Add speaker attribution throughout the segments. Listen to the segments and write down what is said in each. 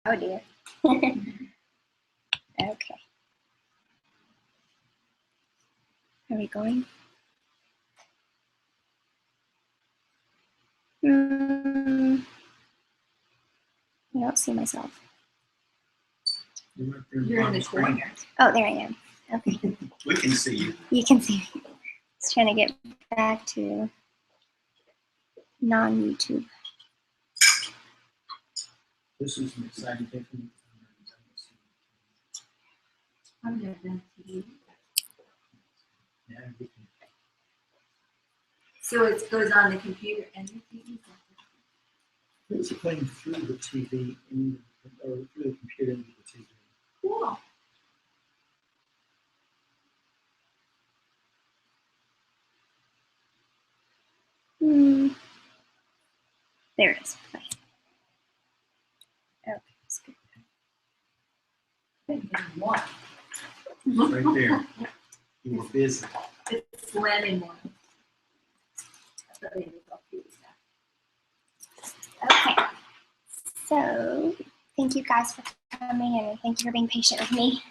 Speaker 1: Oh dear. Okay. Are we going? I don't see myself.
Speaker 2: You're in the corner.
Speaker 1: Oh, there I am. Okay.
Speaker 3: We can see you.
Speaker 1: You can see me. Just trying to get back to non-YouTube.
Speaker 3: This is an exciting day for me.
Speaker 2: I'm going to TV.
Speaker 3: Yeah, we can.
Speaker 2: So it goes on the computer and the TV.
Speaker 3: It's playing through the TV or through the computer into the TV.
Speaker 2: Cool.
Speaker 1: There it is. Play. Okay, that's good.
Speaker 2: One.
Speaker 3: Right there. You were busy.
Speaker 2: It's lemon one.
Speaker 1: Okay. So, thank you guys for coming and thank you for being patient with me.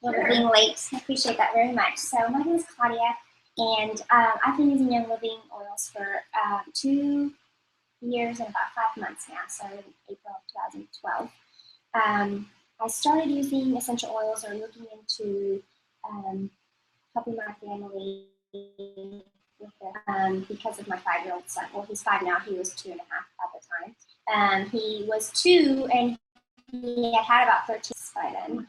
Speaker 1: A little bit being late. I appreciate that very much. So, my name is Claudia, and I've been using Young Living oils for 2 years and about 5 months now, so in April of 2012. I started using essential oils or looking into helping my family with it, because of my 5-year-old son. Well, he's 5 now. He was 2.5 at the time. He was 2, and he had about 13 by then.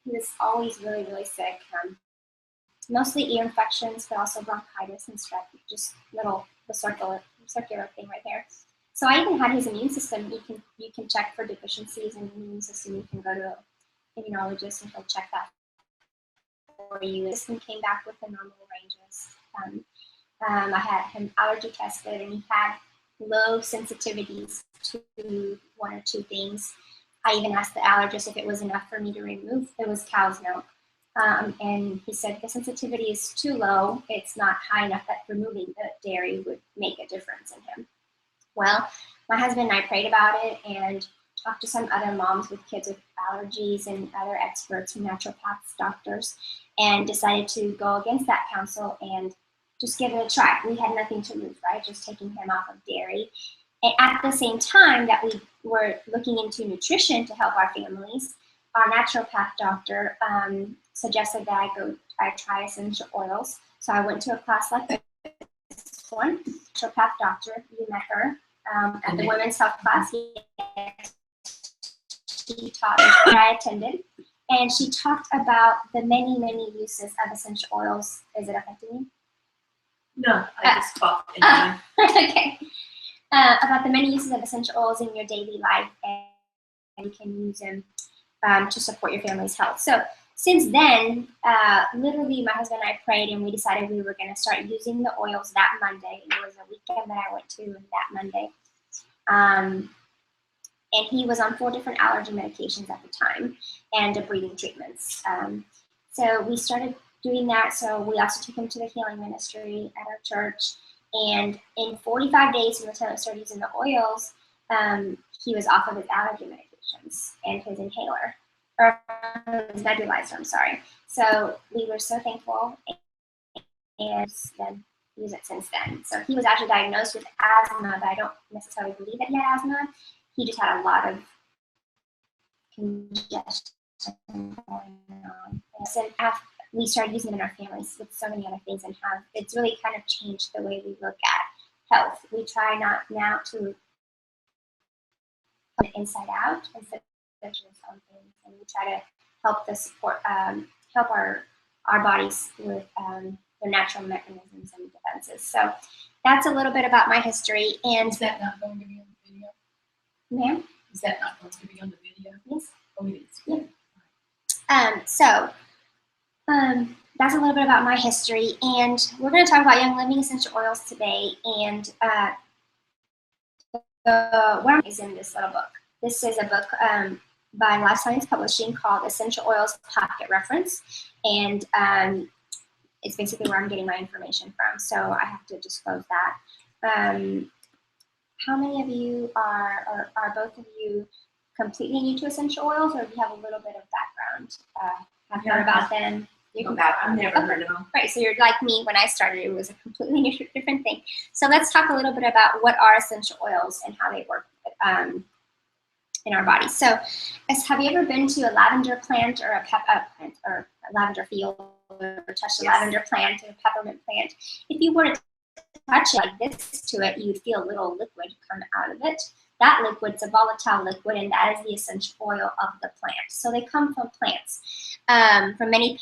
Speaker 1: He was always really, really sick. Mostly ear infections, but also bronchitis and strep, just the circular thing right there. So I even had his immune system. You can check for deficiencies in the immune system. You can go to an immunologist and he'll check that for you. The system came back with the normal ranges. I had him allergy tested, and he had low sensitivities to 1 or 2 things. I even asked the allergist if it was enough for me to remove. It was cow's milk. And he said the sensitivity is too low. It's not high enough that removing the dairy would make a difference in him. Well, my husband and I prayed about it and talked to some other moms with kids with allergies and other experts, naturopaths, doctors, and decided to go against that counsel and just give it a try. We had nothing to lose, right? Just taking him off of dairy. And at the same time that we were looking into nutrition to help our families, our naturopath doctor suggested that I try essential oils. So I went to a class like this one. Naturopath doctor, you met her at the women's health class. She taught me, I attended, and she talked about the many, many uses of essential oils. Is it affecting you?
Speaker 2: No, I just coughed.
Speaker 1: Okay. About the many uses of essential oils in your daily life, and you can use them to support your family's health. So since then, literally my husband and I prayed, and we decided we were going to start using the oils that Monday. It was a weekend that I went to that Monday. And he was on 4 different allergy medications at the time and breathing treatments. So we started doing that. So we also took him to the healing ministry at our church. And in 45 days from the time I started using the oils, he was off of his allergy medications and his inhaler, or his nebulizer, I'm sorry. So we were so thankful, and then use it since then. So he was actually diagnosed with asthma, but I don't necessarily believe that he had asthma. He just had a lot of congestion going on. So after we started using it in our families with so many other things, and have it's really kind of changed the way we look at health. We try not now to put it inside out instead of just on things, and we try to help the support, help our bodies with their natural mechanisms and defenses. So that's a little bit about my history. And
Speaker 2: is that not going to be on the video?
Speaker 1: Ma'am?
Speaker 2: Is that not going to be on the video?
Speaker 1: Yes.
Speaker 2: Oh, it is. Yeah.
Speaker 1: That's a little bit about my history, and we're going to talk about Young Living essential oils today. And what is in this little book? This is a book by Life Science Publishing called Essential Oils Pocket Reference, and it's basically where I'm getting my information from. So I have to disclose that. How many of you are both of you completely new to essential oils, or do you have a little bit of background? Have heard about them?
Speaker 2: I've never heard of them.
Speaker 1: Right, so you're like me. When I started, it was a completely new, different thing. So let's talk a little bit about what are essential oils and how they work in our bodies. So, have you ever been to a lavender plant or a plant or a lavender field, or touched a lavender plant or a peppermint plant? If you were to touch it like this to it, you'd feel a little liquid come out of it. That liquid's a volatile liquid, and that is the essential oil of the plant. So they come from plants, from many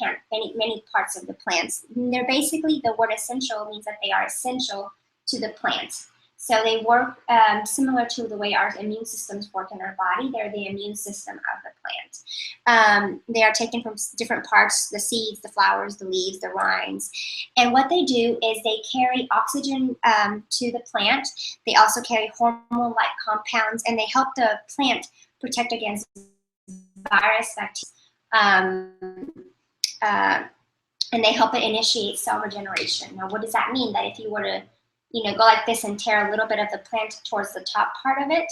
Speaker 1: parts of the plants. And they're basically, the word essential means that they are essential to the plant. So they work similar to the way our immune systems work in our body. They're the immune system of the plant. They are taken from different parts, the seeds, the flowers, the leaves, the rinds. And what they do is they carry oxygen to the plant. They also carry hormone-like compounds, and they help the plant protect against virus, bacteria, and they help it initiate cell regeneration. Now, what does that mean? That if you were to go like this and tear a little bit of the plant towards the top part of it,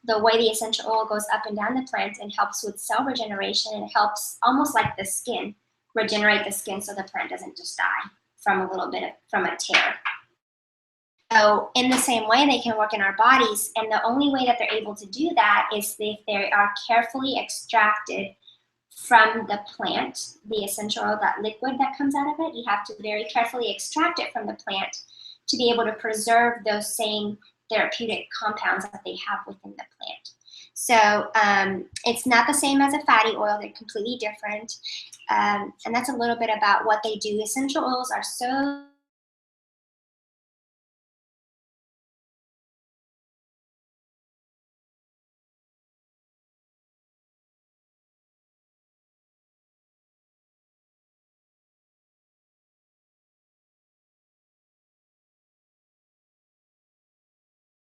Speaker 1: the way the essential oil goes up and down the plant and helps with cell regeneration, and it helps almost like the skin, regenerate the skin so the plant doesn't just die from a tear. So in the same way, they can work in our bodies, and the only way that they're able to do that is if they are carefully extracted from the plant, the essential oil, that liquid that comes out of it. You have to very carefully extract it from the plant to be able to preserve those same therapeutic compounds that they have within the plant. So it's not the same as a fatty oil. They're completely different. And that's a little bit about what they do. Essential oils are so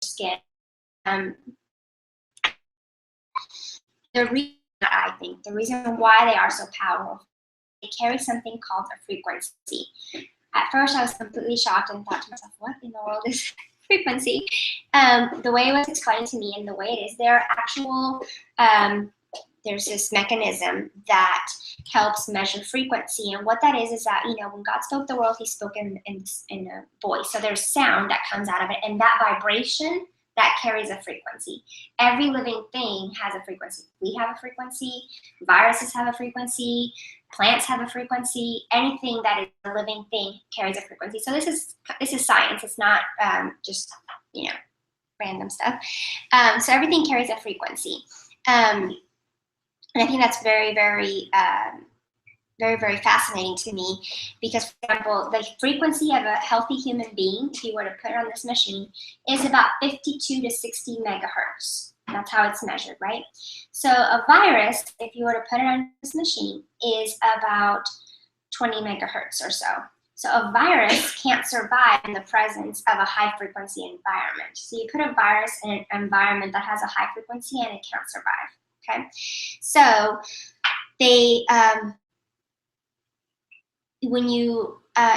Speaker 1: skin. The reason why they are so powerful, they carry something called a frequency. At first, I was completely shocked and thought to myself, what in the world is frequency? The way it was explained to me and the way it is, there are actual, there's this mechanism that helps measure frequency. And what that is that, when God spoke the world, he spoke in a voice. So there's sound that comes out of it, and that vibration, that carries a frequency. Every living thing has a frequency. We have a frequency, viruses have a frequency, plants have a frequency. Anything that is a living thing carries a frequency. So this is science. It's not just random stuff. So everything carries a frequency, and I think that's very, very, very, very fascinating to me, because, for example, the frequency of a healthy human being, if you were to put it on this machine, is about 52 to 60 megahertz. That's how it's measured, right? So a virus, if you were to put it on this machine, is about 20 megahertz or so. So a virus can't survive in the presence of a high frequency environment. So you put a virus in an environment that has a high frequency and it can't survive, okay? So they,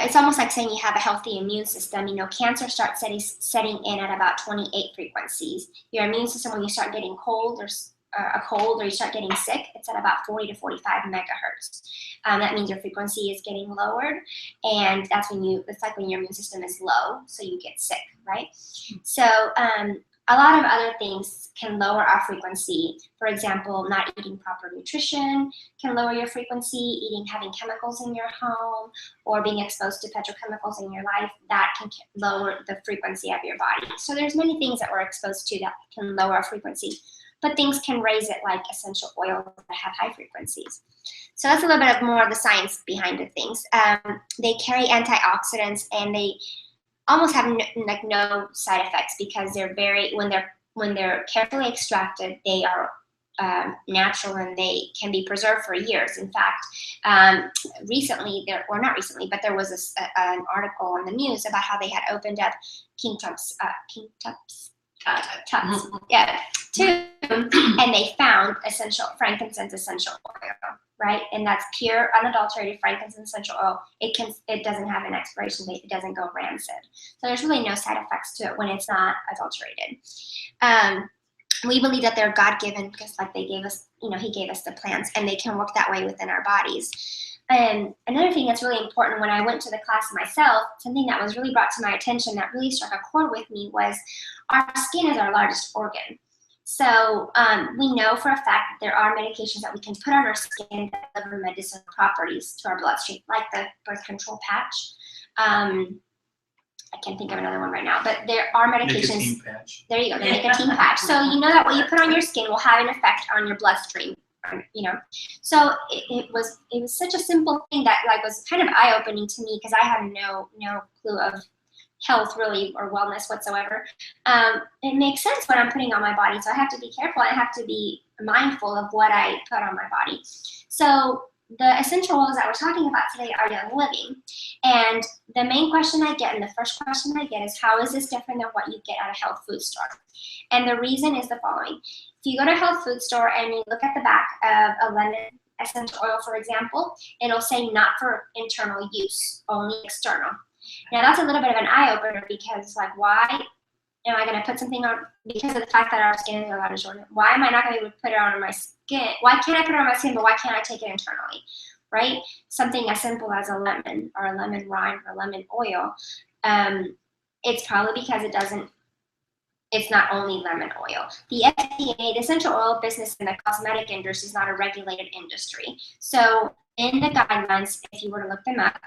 Speaker 1: it's almost like saying you have a healthy immune system. Cancer starts setting in at about 28 frequencies. Your immune system, when you start getting cold or you start getting sick, it's at about 40 to 45 megahertz. That means your frequency is getting lowered, and that's it's like when your immune system is low, so you get sick, right? So a lot of other things can lower our frequency. For example, not eating proper nutrition can lower your frequency. Having chemicals in your home, or being exposed to petrochemicals in your life, that can lower the frequency of your body. So there's many things that we're exposed to that can lower our frequency, but things can raise it, like essential oils that have high frequencies. So that's a little bit more of the science behind the things. They carry antioxidants, and they almost have no side effects, because they're when they're carefully extracted, they are natural, and they can be preserved for years. In fact, recently, there was an article on the news about how they had opened up King Tut's tomb, and they found frankincense essential oil, right? And that's pure, unadulterated frankincense essential oil. It doesn't have an expiration date. It doesn't go rancid. So there's really no side effects to it when it's not adulterated. we believe that they're God-given because like they gave us, he gave us the plants and they can work that way within our bodies. And another thing that's really important when I went to the class myself, something that was really brought to my attention that really struck a chord with me was our skin is our largest organ. So we know for a fact that there are medications that we can put on our skin that deliver medicinal properties to our bloodstream, like the birth control patch. I can't think of another one right now, but there are medications.
Speaker 3: Nicotine patch.
Speaker 1: There you go, the nicotine patch. So you know that what you put on your skin will have an effect on your bloodstream, So it was such a simple thing that like was kind of eye-opening to me because I had no clue of health really or wellness whatsoever. It makes sense what I'm putting on my body, so I have to be careful. I have to be mindful of what I put on my body. So the essential oils that we're talking about today are Young Living. And the main question I get and the first question I get is, how is this different than what you get at a health food store? And the reason is the following. If you go to a health food store and you look at the back of a lemon essential oil, for example, it'll say not for internal use, only external. Now that's a little bit of an eye-opener because like, why am I going to put something on, because of the fact that our skin is our largest organ, why am I not going to be able to put it on my skin? Why can't I put it on my skin, but why can't I take it internally, right? Something as simple as a lemon or a lemon rind or lemon oil, it's probably because it's not only lemon oil. The FDA, the essential oil business in the cosmetic industry is not a regulated industry. So in the guidelines, if you were to look them up,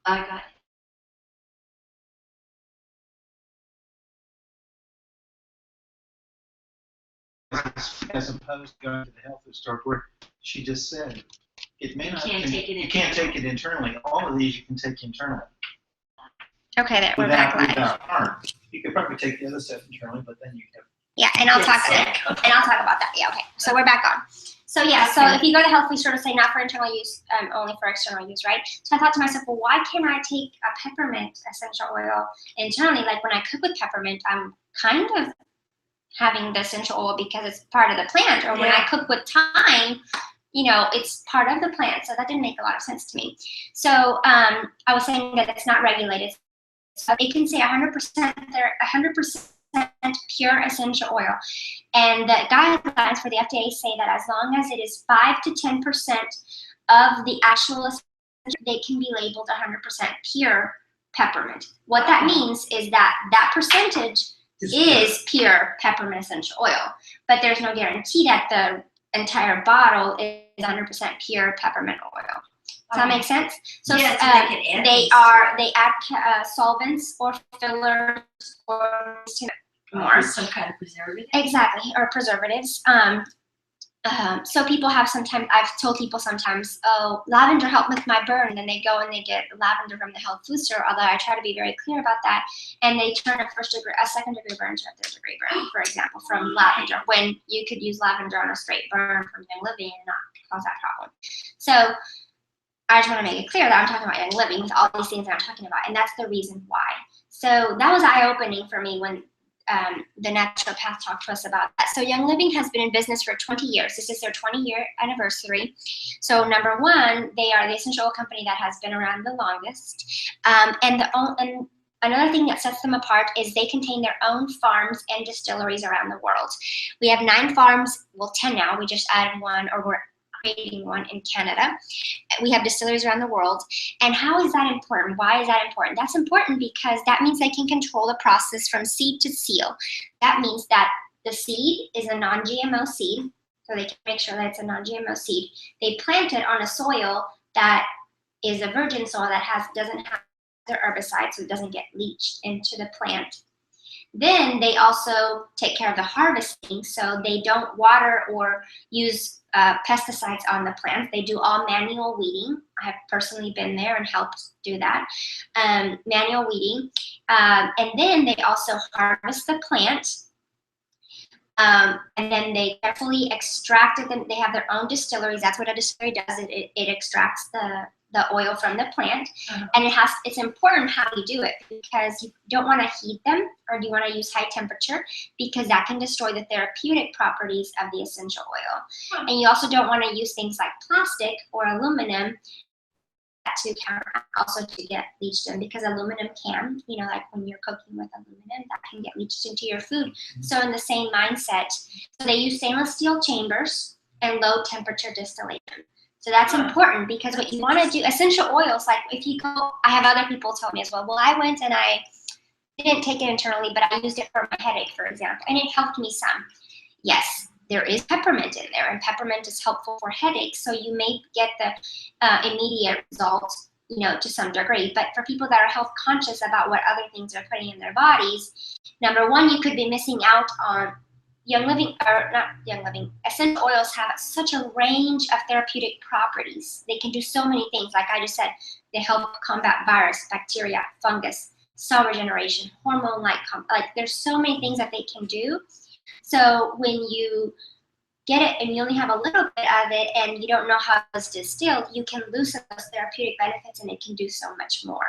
Speaker 2: I got
Speaker 3: As opposed to going to the health food store where she just said, it may not,
Speaker 2: can't take it
Speaker 3: you can't take it internally. All of these you can take internally.
Speaker 1: Okay, there we're back live.
Speaker 3: Without harm. You could probably take the other stuff internally, but then you have.
Speaker 1: Yeah, and I'll talk about that. Yeah, okay. So we're back on. So yeah, so if you go to health, we sort of say not for internal use, only for external use, right? So I thought to myself, well, why can't I take a peppermint essential oil internally? Like when I cook with peppermint, I'm kind of having the essential oil because it's part of the plant, or when I cook with thyme, you know, it's part of the plant. So that didn't make a lot of sense to me. So I was saying that it's not regulated. So it can say 100%, they're 100% pure essential oil. And the guidelines for the FDA say that as long as it is 5 to 10% of the actual essential, they can be labeled 100% pure peppermint. What that means is that that percentage is pure peppermint essential oil, but there's no guarantee that the entire bottle is 100% pure peppermint oil. Does that make sense? So they add solvents or fillers or more.
Speaker 2: Some kind of preservative.
Speaker 1: Exactly, or preservatives. So people have sometimes, I've told people sometimes, oh, lavender helped with my burn, and then they go and they get lavender from the health food store, although I try to be very clear about that, and they turn a second degree burn to a third degree burn, for example, from lavender, when you could use lavender on a straight burn from Young Living and not cause that problem. So I just want to make it clear that I'm talking about Young Living with all these things that I'm talking about, and that's the reason why. So that was eye-opening for me when the naturopath talked to us about that. So Young Living has been in business for 20 years. This is their 20-year anniversary. So number one, they are the essential oil company that has been around the longest. And another thing that sets them apart is they contain their own farms and distilleries around the world. We have 9 farms, well 10 now. We just added one, or we're creating one in Canada. We have distilleries around the world. And how is that important? Why is that important? That's important because that means they can control the process from seed to seal. That means that the seed is a non-GMO seed, so they can make sure that it's a non-GMO seed. They plant it on a soil that is a virgin soil that doesn't have the herbicide, so it doesn't get leached into the plant. Then they also take care of the harvesting, so they don't water or use pesticides on the plants. They do all manual weeding. I have personally been there and helped do that, manual weeding. And then they also harvest the plant, and then they carefully extract it. They have their own distilleries. That's what a distillery does. It extracts the oil from the plant, and it's important how you do it, because you don't want to heat them, or do you want to use high temperature, because that can destroy the therapeutic properties of the essential oil. And you also don't want to use things like plastic or aluminum to counteract, also to get leached in, because aluminum can, you know, like when you're cooking with aluminum, that can get leached into your food. So in the same mindset, so they use stainless steel chambers and low temperature distillation. So that's important, because what you want to do, essential oils, like if you go, I have other people tell me as well, I went and I didn't take it internally, but I used it for my headache, for example, and it helped me some. Yes, there is peppermint in there, and peppermint is helpful for headaches, so you may get the immediate result, you know, to some degree. But for people that are health conscious about what other things they're putting in their bodies, number one, you could be missing out on essential oils have such a range of therapeutic properties. They can do so many things. Like I just said, they help combat virus, bacteria, fungus, cell regeneration, hormone-like, there's so many things that they can do. So when you get it and you only have a little bit of it and you don't know how it's distilled, you can lose those therapeutic benefits, and it can do so much more.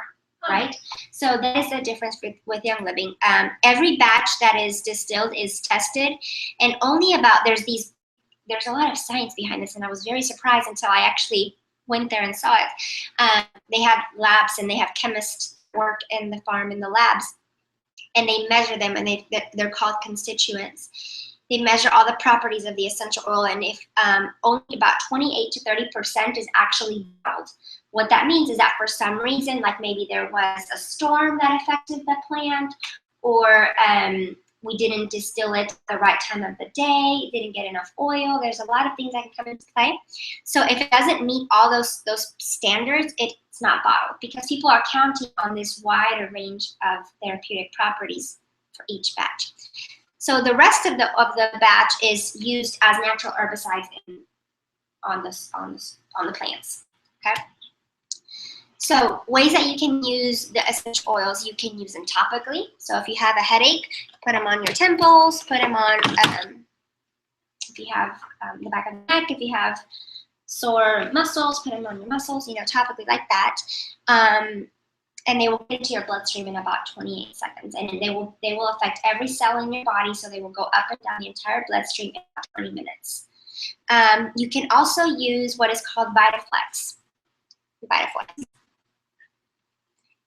Speaker 1: Right? So that is the difference with Young Living. Every batch that is distilled is tested, and only there's a lot of science behind this, and I was very surprised until I actually went there and saw it. They have labs, and they have chemists work in the farm in the labs, and they measure them, and they're called constituents. They measure all the properties of the essential oil, and if only about 28 to 30% is actually bottled. What that means is that for some reason, like maybe there was a storm that affected the plant, or we didn't distill it at the right time of the day, didn't get enough oil. There's a lot of things that can come into play. So if it doesn't meet all those standards, it's not bottled, because people are counting on this wider range of therapeutic properties for each batch. So the rest of the batch is used as natural herbicides on the plants. Okay. So ways that you can use the essential oils, you can use them topically. So if you have a headache, put them on your temples, put them on, if you have the back of the neck, if you have sore muscles, put them on your muscles, topically like that. And they will get into your bloodstream in about 28 seconds. And they will affect every cell in your body, so they will go up and down the entire bloodstream in about 20 minutes. You can also use what is called VitaFlex.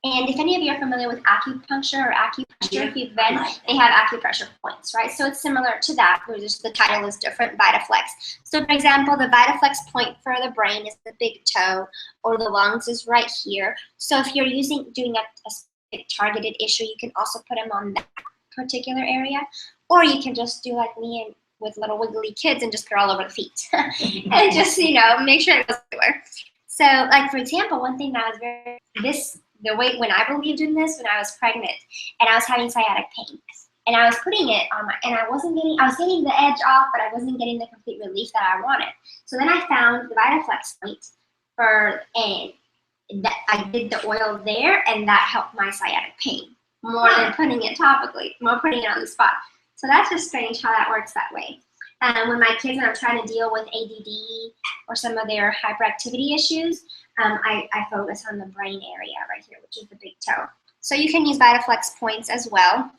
Speaker 1: And if any of you are familiar with acupuncture or acupressure, if you've been, they have acupressure points, right? So it's similar to that, where just the title is different, VitaFlex. So for example, the VitaFlex point for the brain is the big toe, or the lungs is right here. So if you're doing a specific targeted issue, you can also put them on that particular area, or you can just do like me and with little wiggly kids and just put it all over the feet, and just make sure it goes everywhere. So like for example, one thing that was when I believed in this, when I was pregnant and I was having sciatic pain, and I was putting it on and I was getting the edge off, but I wasn't getting the complete relief that I wanted. So then I found the VitaFlex point that I did the oil there, and that helped my sciatic pain more than putting it topically, putting it on the spot. So that's just strange how that works that way. When my kids, when I'm trying to deal with ADD or some of their hyperactivity issues, I focus on the brain area right here, which is the big toe. So you can use VitaFlex points as well.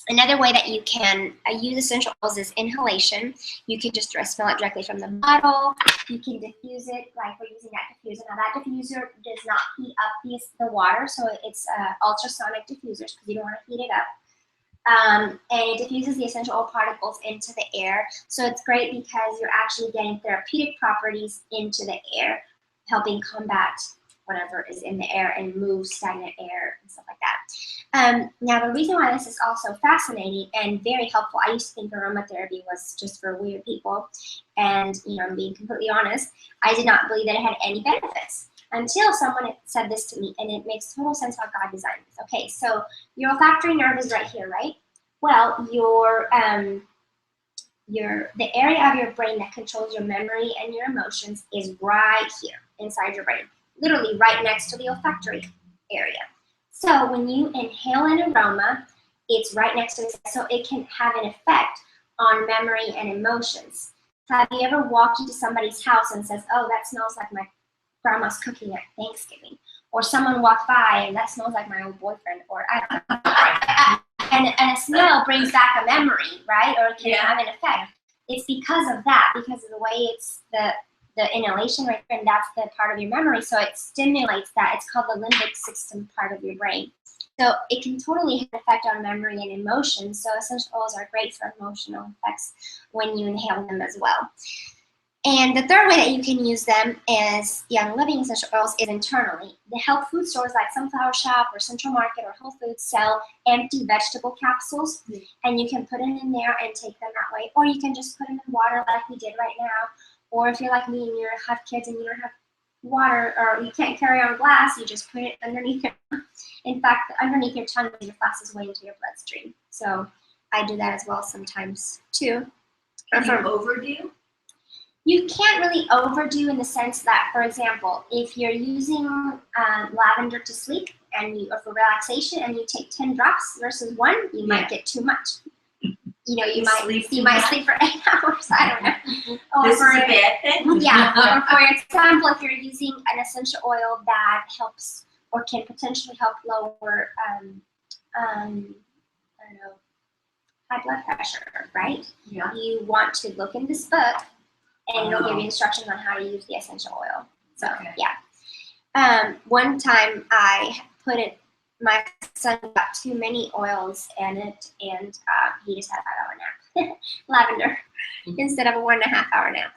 Speaker 1: Another way that you can use essential oils is inhalation. You can just smell it directly from the bottle. You can diffuse it, like we're using that diffuser. Now that diffuser does not heat up the water, so it's ultrasonic diffusers because you don't want to heat it up. And it diffuses the essential oil particles into the air. So it's great because you're actually getting therapeutic properties into the air, helping combat whatever is in the air and move stagnant air and stuff like that. Now, the reason why this is also fascinating and very helpful, I used to think aromatherapy was just for weird people. And, I'm being completely honest, I did not believe that it had any benefits until someone said this to me, and it makes total sense how God designed this. Okay, so your olfactory nerve is right here, right? Well, the area of your brain that controls your memory and your emotions is right here inside your brain, literally right next to the olfactory area. So when you inhale an aroma, it's right next to it, so it can have an effect on memory and emotions. Have you ever walked into somebody's house and says, "Oh, that smells like my grandma's cooking at Thanksgiving," or someone walked by and that smells like my old boyfriend, or I don't know. And a smell brings back a memory, right? Or it can have an effect. It's because of that, because of the way it's the inhalation right there, and that's the part of your memory. So it stimulates that. It's called the limbic system part of your brain. So it can totally have an effect on memory and emotion. So essential oils are great for emotional effects when you inhale them as well. And the third way that you can use them as Young Living essential oils is internally. The health food stores like Sunflower Shop or Central Market or Whole Foods sell empty vegetable capsules, and you can put them in there and take them that way. Or you can just put them in water like we did right now. Or if you're like me and you have kids and you don't have water, or you can't carry on glass, you just put it underneath your, in fact, underneath your tongue is your fastest way into your bloodstream. So I do that as well sometimes too.
Speaker 2: Can you overdo?
Speaker 1: You can't really overdo in the sense that, for example, if you're using lavender to sleep or for relaxation, and you take 10 drops versus 1, you might get too much. You might sleep for 8 hours. I don't know.
Speaker 2: This is a bad thing.
Speaker 1: Yeah. Or for example, if you're using an essential oil that helps or can potentially help lower, I don't know, high blood pressure, right?
Speaker 2: Yeah.
Speaker 1: You want to look in this book, and it'll give you instructions on how to use the essential oil. So, yeah. One time I my son got too many oils in it, and he just had a 5-hour nap. Lavender, instead of a 1.5-hour nap.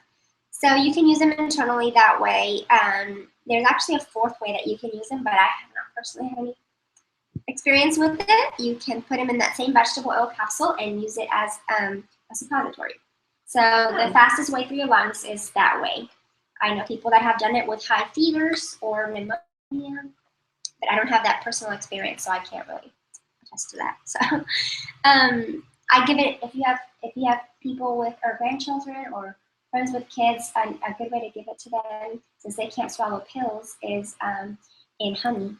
Speaker 1: So you can use them internally that way. There's actually a fourth way that you can use them, but I have not personally had any experience with it. You can put them in that same vegetable oil capsule and use it as a suppository. So the fastest way through your lungs is that way. I know people that have done it with high fevers or pneumonia, but I don't have that personal experience, so I can't really attest to that. So I give it, if you have people with or grandchildren or Friends with kids, a good way to give it to them, since they can't swallow pills, is in honey.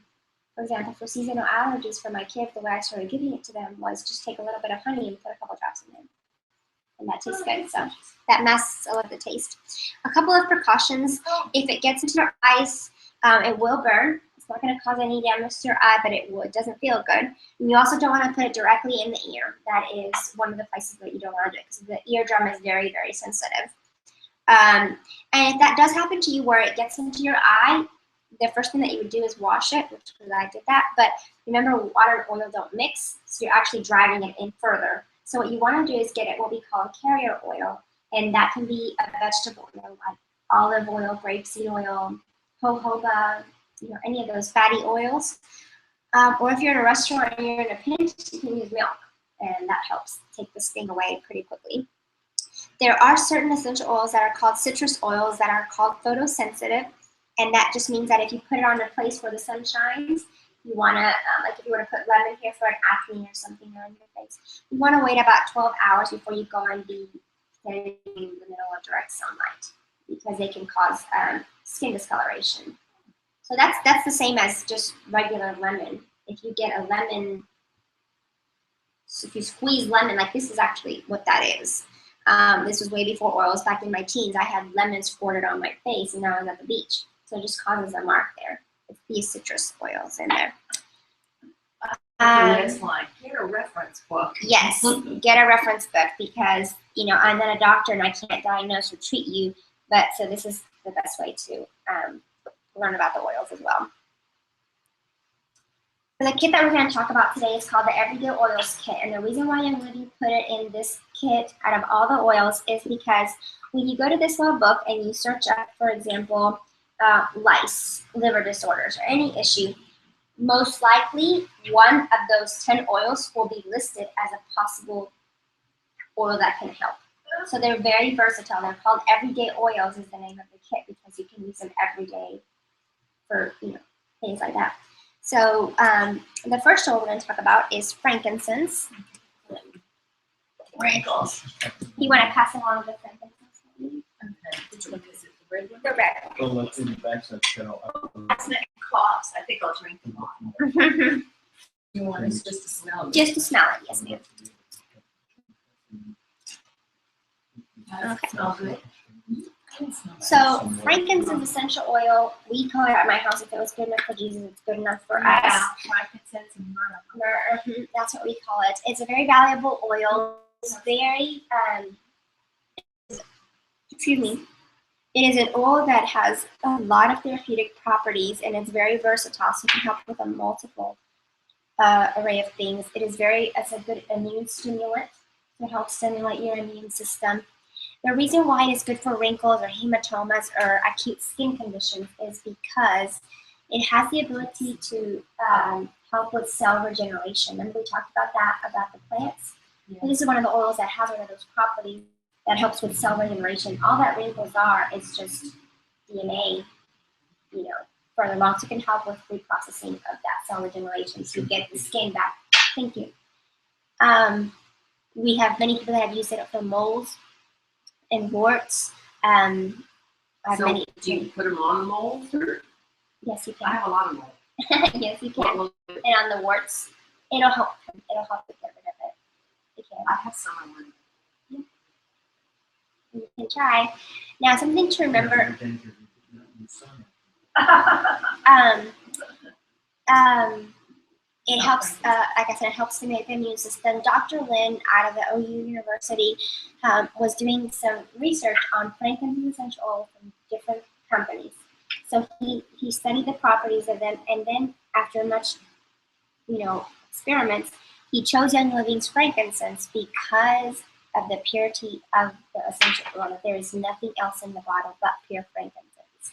Speaker 1: For example, for seasonal allergies for my kids, the way I started giving it to them was just take a little bit of honey and put a couple drops in there. And that tastes good, so that masks a lot of the taste. A couple of precautions: if it gets into your eyes, it will burn. It's not going to cause any damage to your eye, but it doesn't feel good. And you also don't want to put it directly in the ear. That is one of the places that you don't want to do it, because the eardrum is very, very sensitive. And if that does happen to you where it gets into your eye, the first thing that you would do is wash it, which I did that. But remember, water and oil don't mix, so you're actually driving it in further. So what you want to do is get it what we call a carrier oil, and that can be a vegetable oil like olive oil, grapeseed oil, jojoba, any of those fatty oils. Or if you're in a restaurant and you're in a pinch, you can use milk, and that helps take the sting away pretty quickly. There are certain essential oils that are called citrus oils that are called photosensitive, and that just means that if you put it on a place where the sun shines, you want to, like if you want to put lemon here for an acne or something on your face, you want to wait about 12 hours before you go and be standing in the middle of direct sunlight, because they can cause skin discoloration. So that's the same as just regular lemon. If you get a lemon, so if you squeeze lemon, like this is actually what that is. This was way before oils. Back in my teens, I had lemon squirted on my face, and now I was at the beach. So it just causes a mark there. It's these citrus oils in there.
Speaker 2: Next line, get a reference book.
Speaker 1: Yes, get a reference book, because I'm not a doctor and I can't diagnose or treat you, but so this is the best way to learn about the oils as well. So the kit that we're going to talk about today is called the Everyday Oils Kit, and the reason why Young Living put it in this kit out of all the oils is because when you go to this little book and you search up, for example, lice, liver disorders, or any issue, most likely one of those 10 oils will be listed as a possible oil that can help. So they're very versatile. They're called Everyday Oils is the name of the kit, because you can use them every day for things like that. So the first oil we're going to talk about is frankincense.
Speaker 2: Wrinkles.
Speaker 1: You want to pass along the frankincense?
Speaker 2: Okay, which one is it? The red one?
Speaker 1: The red
Speaker 3: Oh, that's in the backside channel.
Speaker 2: That's not coughs. I think I'll drink them all.
Speaker 1: one.
Speaker 2: You want us just to smell it?
Speaker 1: Just to smell it, yes, ma'am. Okay.
Speaker 2: Smell good.
Speaker 1: So frankincense essential oil, we call it at my house, if it was good enough for Jesus, it's good enough for us.
Speaker 2: Yeah, frankincense and myrrh.
Speaker 1: Myrrh, that's what we call it. It's a very valuable oil. It's very, excuse me. It is an oil that has a lot of therapeutic properties, and it's very versatile, so it can help with a multiple array of things. It's a good immune stimulant to help stimulate your immune system. The reason why it is good for wrinkles or hematomas or acute skin conditions is because it has the ability to help with cell regeneration. Remember we talked about that, about the plants?
Speaker 2: Yeah.
Speaker 1: And this is one of the oils that has one of those properties that helps with cell regeneration. All that wrinkles are is just DNA, further along, so it can help with reprocessing of that cell regeneration so you get the skin back. Thank you. We have many people that have used it for moles and warts. I have
Speaker 2: So
Speaker 1: many.
Speaker 2: do you put them on the moles? Or?
Speaker 1: Yes, you
Speaker 2: I
Speaker 1: can.
Speaker 2: have a lot of moles.
Speaker 1: Yes, you
Speaker 2: What
Speaker 1: can.
Speaker 2: will-
Speaker 1: And on the warts, it'll help. It'll help to get rid of it. You can.
Speaker 2: I have some on my
Speaker 1: You can try. Now, something to remember. It helps, like I said, it helps stimulate the immune system. Dr. Lin out of the OU University was doing some research on frankincense essential oil from different companies. So he studied the properties of them, and then after much, experiments, he chose Young Living's frankincense because of the purity of the essential oil. There is nothing else in the bottle but pure frankincense.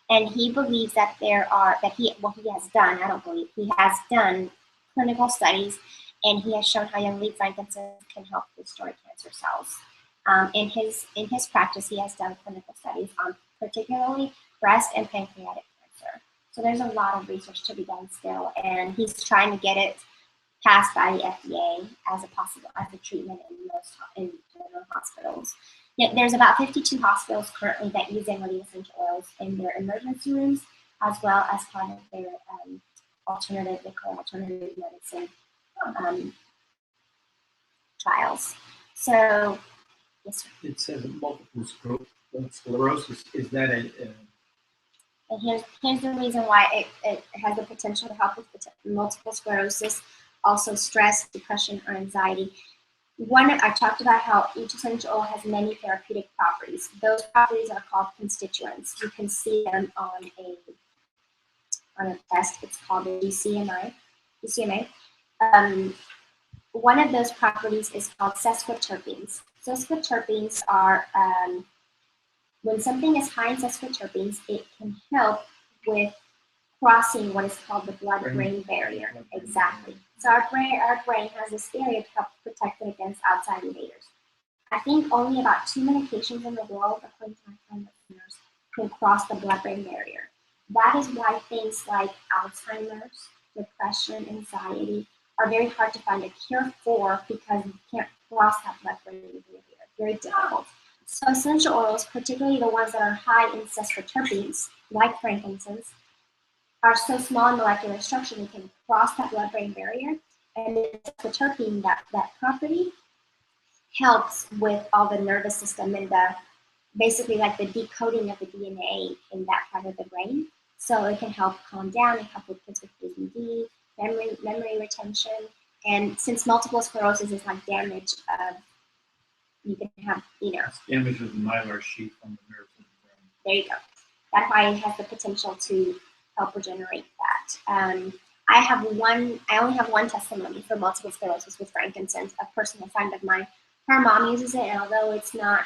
Speaker 1: And he believes that he has done clinical studies, and he has shown how Young Living frankincense can help destroy cancer cells. In his practice, he has done clinical studies on particularly breast and pancreatic cancer. So there's a lot of research to be done still, and he's trying to get it passed by the FDA as a treatment in general hospitals. There's about 52 hospitals currently that use Zen-Leading essential oils in their emergency rooms, as well as part of their alternative medicine trials. So, yes, sir.
Speaker 3: It says multiple sclerosis. Is that
Speaker 1: And here's the reason why it has the potential to help with multiple sclerosis, also stress, depression, or anxiety. I talked about how each essential oil has many therapeutic properties. Those properties are called constituents. You can see them on a test. It's called the DCMA. One of those properties is called sesquiterpenes. Sesquiterpenes are, when something is high in sesquiterpenes, it can help with crossing what is called the blood-brain barrier. Exactly. So our brain has this barrier to help protect it against outside invaders. I think only about 2 medications in the world, according to my friend listeners, can cross the blood-brain barrier. That is why things like Alzheimer's, depression, anxiety are very hard to find a cure for, because you can't cross that blood-brain barrier. Very difficult. So essential oils, particularly the ones that are high in sesquiterpenes, like frankincense, are so small in molecular structure they can cross that blood-brain barrier, and the sesquiterpene, that property, helps with all the nervous system and basically like the decoding of the DNA in that part of the brain. So it can help calm down and help with kids with ADD, memory retention, and since multiple sclerosis is like damage of, you can have,
Speaker 4: damage of the myelin sheath on the nerves in the brain.
Speaker 1: There you go. That's why it has the potential to help regenerate that. I only have one testimony for multiple sclerosis with frankincense. A personal friend of mine, her mom uses it, and although it's not,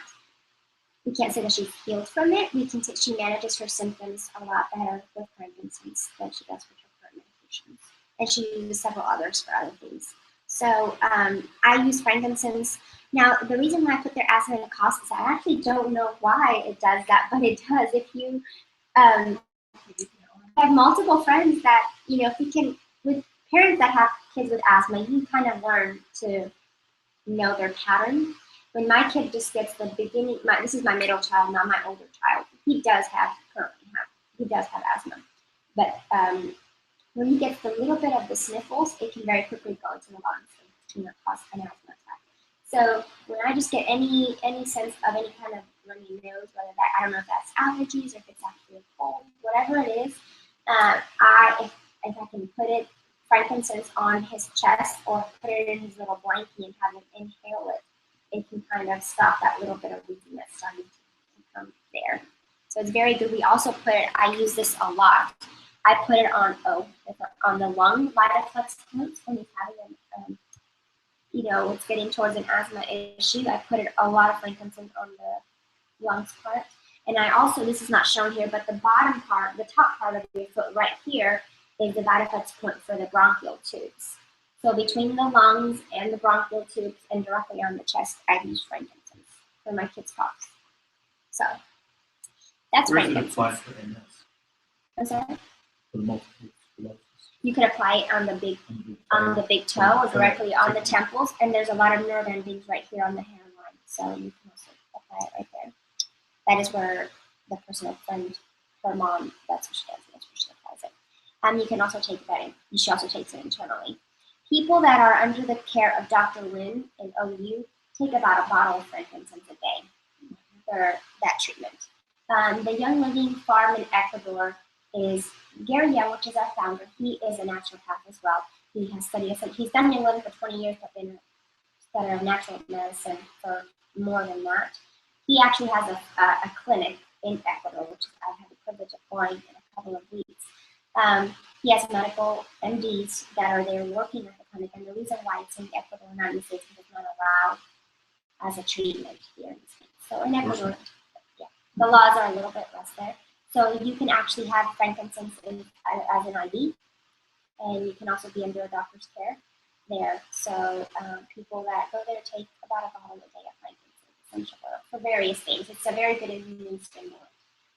Speaker 1: we can't say that she's healed from it, she manages her symptoms a lot better with frankincense than she does with her current medications. And she uses several others for other things. So I use frankincense. Now, the reason why I put their acid in the cost is I actually don't know why it does that, but it does. If you have multiple friends that, if we can, with parents that have kids with asthma, you kind of learn to know their pattern. When my kid just gets the beginning, this is my middle child, not my older child. He does have asthma, but when he gets a little bit of the sniffles, it can very quickly go into the lungs and cause an asthma attack. So when I just get any sense of any kind of runny nose, whether that, I don't know if that's allergies or if it's actually a cold, whatever it is, if I can put frankincense on his chest or put it in his little blankie and have him inhale it, it can kind of stop that little bit of wheeziness starting to come there. So it's very good. We also I use this a lot. I put it on the lung VitaFlex coats when he's having it's getting towards an asthma issue. I put a lot of frankincense on the lungs part. And I also, this is not shown here, but the bottom part, the top part of your foot right here is the VitaFlex point for the bronchial tubes. So between the lungs and the bronchial tubes and directly on the chest, I use frankincense for my kids' coughs. So that's
Speaker 4: Where is it
Speaker 1: frankincense.
Speaker 4: applied for MS?
Speaker 1: I'm sorry?
Speaker 4: For multiple sclerosis.
Speaker 1: You could apply it on the big toe or directly on the temples, and there's a lot of nerve endings right here on the hairline. So you can also apply it right there. That is where the personal friend, her mom, that's what she does. That's where she applies it. You can also take that in. She also takes it internally. People that are under the care of Dr. Lin in OU take about a bottle of frankincense a day for that treatment. The Young Living Farm in Ecuador is Gary Young, which is our founder. He is a naturopath as well. He has studied, he's done Young Living for 20 years, but been studying natural medicine for more than that. He actually has a clinic in Ecuador, which I had the privilege of going in a couple of weeks. He has medical MDs that are there working at the clinic, and the reason why it's in Ecuador, not in the States, because it's not allowed as a treatment here in the States. So in Ecuador, the laws are a little bit less there. So you can actually have frankincense as an IV, and you can also be under a doctor's care there. So people that go there take about a bottle a day of frankincense essential oil for various things. It's a very good immune stimulant.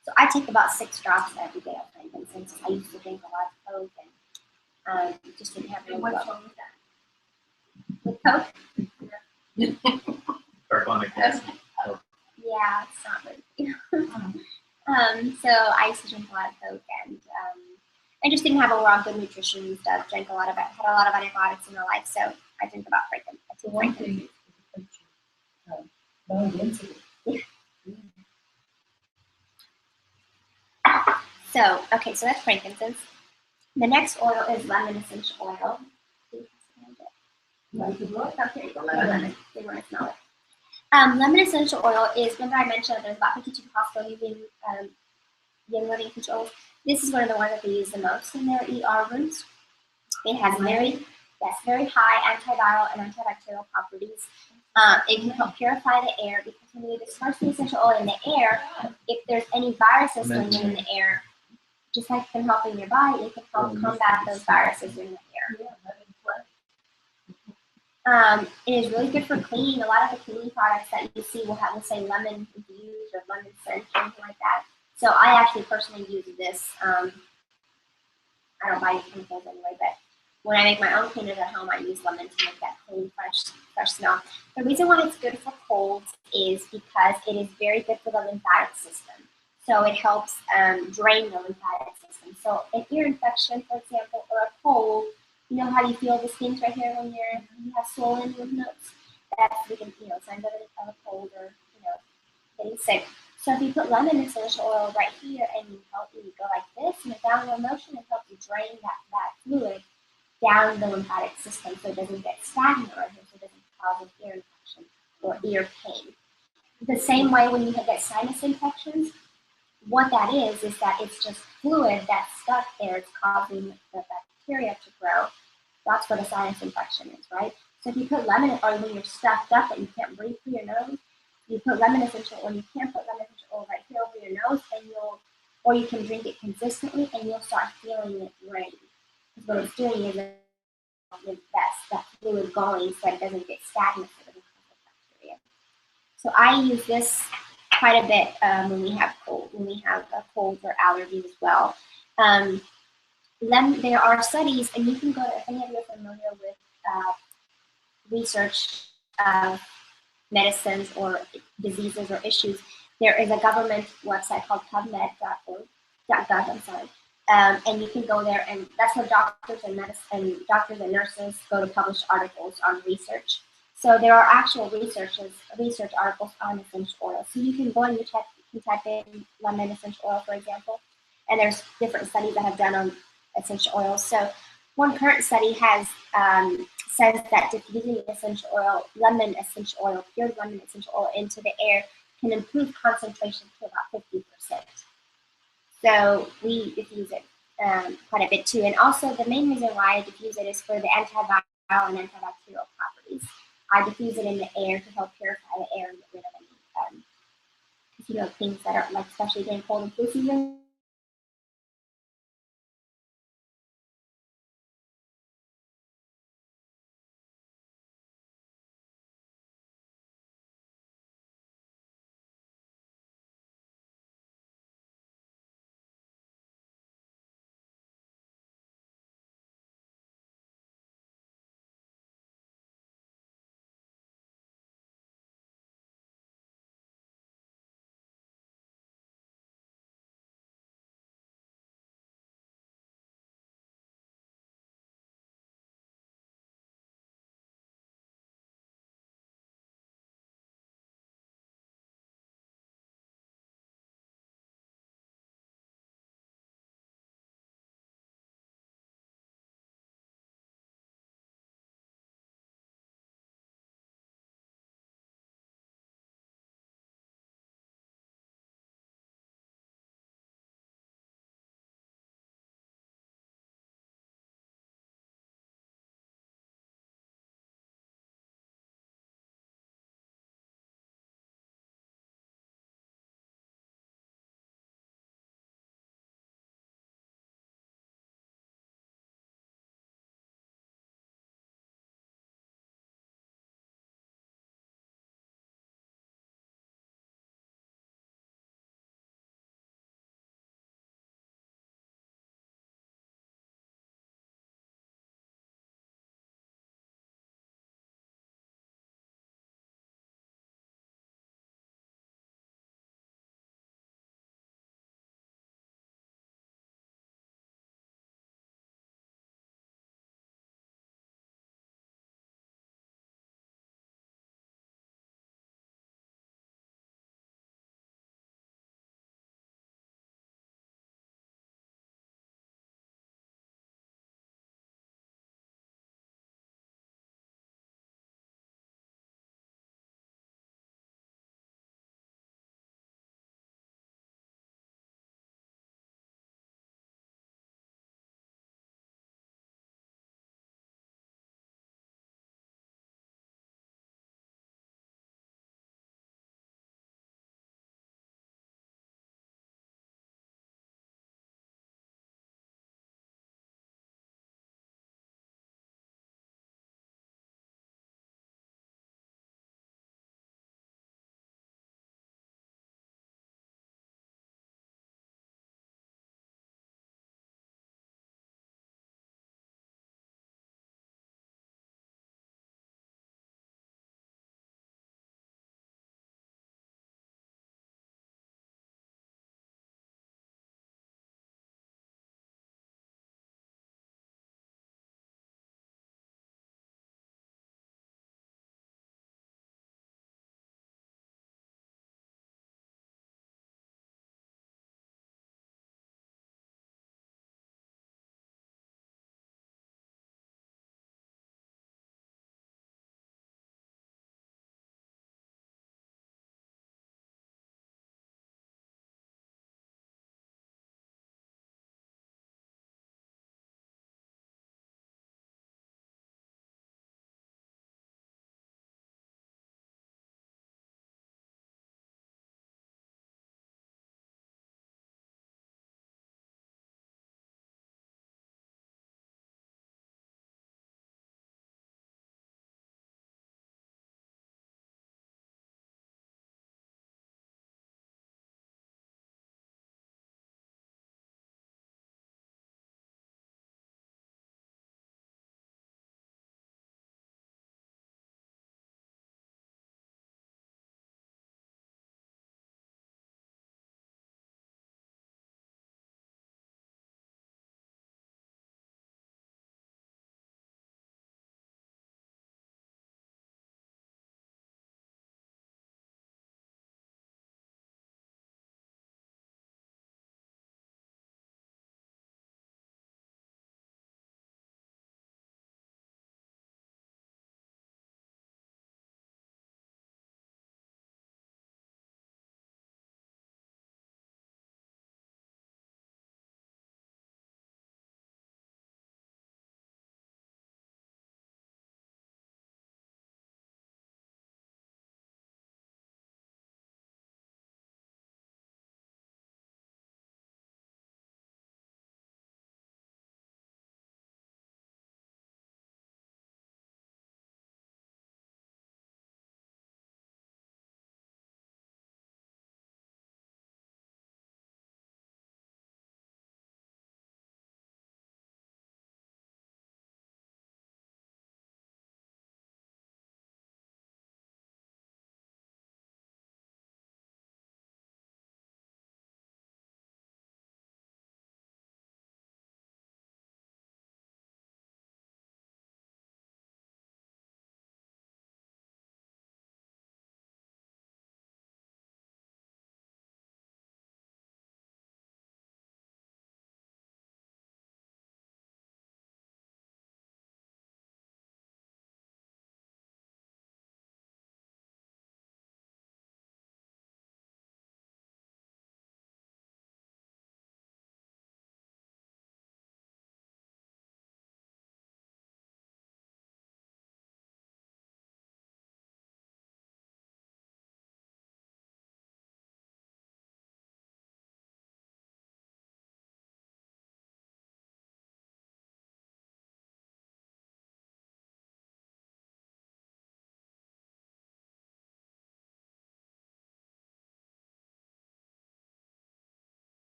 Speaker 1: So I take about 6 drops every day of frankincense. I used to drink a lot of Coke and just didn't have any
Speaker 2: What's
Speaker 1: luck
Speaker 2: wrong with that?
Speaker 1: with Coke.
Speaker 4: Carbonic acid.
Speaker 1: Yeah, it's not really. So I used to drink a lot of Coke, and I just didn't have a lot of good nutrition and stuff. Drank a lot of it, had a lot of antibiotics in my life, so I drink about Franken. I take
Speaker 2: One
Speaker 1: Franken.
Speaker 2: thing is to put your bone density.
Speaker 1: So okay, so that's frankincense. The next oil is lemon essential oil.
Speaker 2: Like the what?
Speaker 1: Okay, lemon. They want to smell it. Lemon essential oil is, remember I mentioned there's about 52 possible young living essential oils. This is one of the ones that they use the most in their ER rooms. It has very high antiviral and antibacterial properties. It can help purify the air because when you disperse the essential oil in the air, if there's any viruses swimming in the air, just like it can help in your body, it can help combat those viruses in the air.
Speaker 2: Yeah, let it play.
Speaker 1: It is really good for cleaning. A lot of the cleaning products that you see will have, let's say, lemon infused or lemon scent, anything like that. So I actually personally use this. I don't buy any chemicals anyway, but when I make my own cleaners at home, I use lemon to make that clean, fresh smell. The reason why it's good for colds is because it is very good for the lymphatic system. So it helps drain the lymphatic system. So an ear infection, for example, or a cold, you know how you feel the stings right here when you have swollen lymph nodes? That's signs of a cold or getting sick. So if you put lemon essential oil right here and you go like this in a downward motion, it helps you drain that fluid down the lymphatic system so it doesn't get stagnant right here, so it doesn't cause an ear infection or ear pain. The same way when you get sinus infections, what that is that it's just fluid that's stuck there. It's causing the bacteria to grow. That's what a sinus infection is, right? So if you put lemon, or when you're stuffed up and you can't breathe through your nose, you put lemon essential oil. You can't put lemon essential oil right here over your nose, or you can drink it consistently, and you'll start feeling it drain. Because what it's doing is that fluid going so that it doesn't get stagnant, so it doesn't cause bacteria. So I use this quite a bit when we have colds or allergies as well. Then there are studies, and you can go to, if any of you are familiar with research of medicines or diseases or issues, there is a government website called PubMed.gov, and you can go there, and that's where doctors and nurses go to publish articles on research. So there are actual research articles on essential oils. So you can go and you can type in lemon essential oil, for example, and there's different studies that have done on essential oils. So one current study has says that diffusing lemon essential oil, pure lemon essential oil into the air can improve concentration to about 50%. So we diffuse it quite a bit too. And also the main reason why I diffuse it is for the antiviral and antibacterial properties. I diffuse it in the air to help purify the air and get rid of any, things that are, like, especially during cold and flu season,